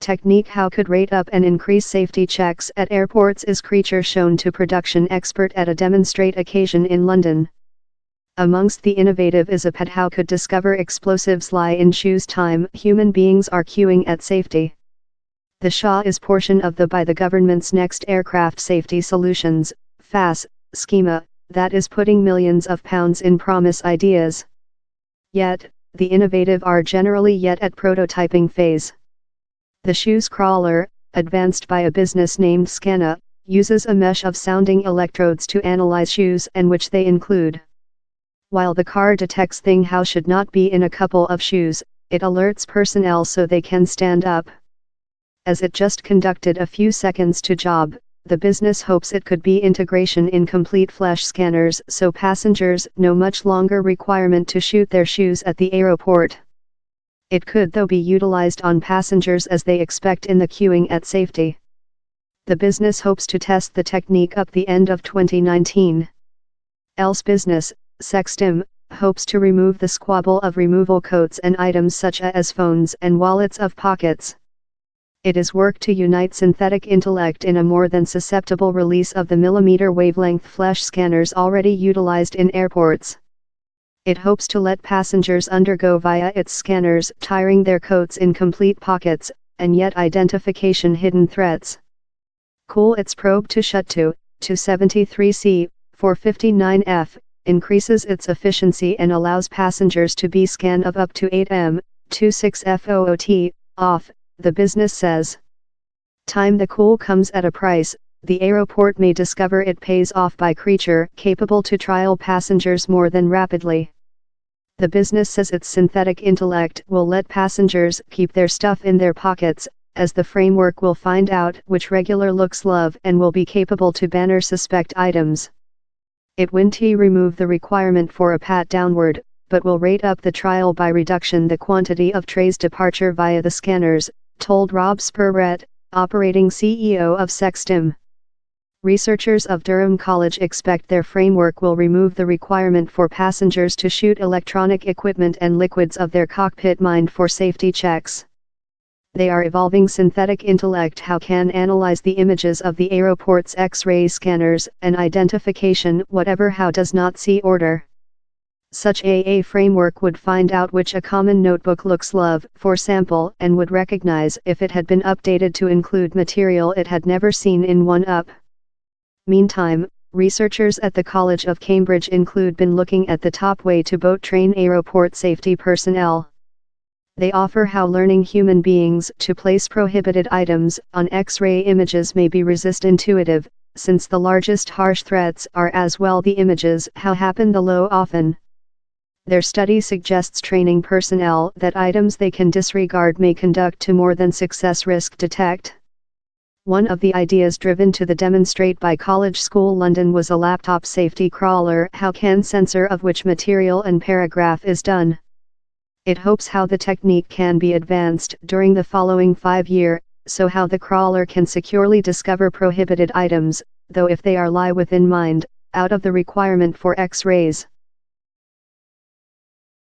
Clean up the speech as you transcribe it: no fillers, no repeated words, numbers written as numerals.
technique how could rate up and increase safety checks at airports is creature shown to production expert at a demonstrate occasion in London. Amongst the innovative is a pet how could discover explosives lie in shoes time human beings are queuing at safety. The SHA is portion of the by the government's next aircraft safety solutions, FAS, schema, that is putting millions of pounds in promise ideas. Yet, the innovative are generally yet at prototyping phase. The shoes crawler, advanced by a business named Scanna, uses a mesh of sounding electrodes to analyze shoes and which they include. While the car detects thing how should not be in a couple of shoes, it alerts personnel so they can stand up. As it just conducted a few seconds to job, the business hopes it could be integration in complete flesh scanners so passengers no much longer requirement to shoot their shoes at the aeroport. It could though be utilized on passengers as they expect in the queuing at safety. The business hopes to test the technique up the end of 2019. Else business, Sextim, hopes to remove the squabble of removal codes and items such as phones and wallets of pockets. It is work to unite synthetic intellect in a more than susceptible release of the millimeter wavelength flash scanners already utilized in airports. It hopes to let passengers undergo via its scanners tiring their coats in complete pockets, and yet identification hidden threats. Cool its probe to shut to 273C, 459F, increases its efficiency and allows passengers to be scanned of up to 8M, 26FOOT, off. The business says. Time the cool comes at a price, the aeroport may discover it pays off by creature capable to trial passengers more than rapidly. The business says its synthetic intellect will let passengers keep their stuff in their pockets, as the framework will find out which regular looks love and will be capable to banner suspect items. It won't remove the requirement for a pat downward, but will rate up the trial by reduction the quantity of trays departure via the scanners, told Rob Spurrett, operating CEO of Sextim. Researchers of Durham College expect their framework will remove the requirement for passengers to shoot electronic equipment and liquids of their cockpit mind for safety checks. They are evolving synthetic intellect how can analyze the images of the aeroport's X-ray scanners and identification whatever how does not see order. Such a framework would find out which a common notebook looks love for sample and would recognize if it had been updated to include material it had never seen in one up. Meantime, researchers at the College of Cambridge include been looking at the top way to boat train aeroport safety personnel. They offer how learning human beings to place prohibited items on X-ray images may be resist intuitive, since the largest harsh threats are as well the images how happen the low often. Their study suggests training personnel that items they can disregard may conduct to more than success risk detect. One of the ideas driven to the demonstrate by College School London was a laptop safety crawler how can censor of which material and paragraph is done. It hopes how the technique can be advanced during the following 5 years, so how the crawler can securely discover prohibited items, though if they are lie within mind, out of the requirement for X-rays.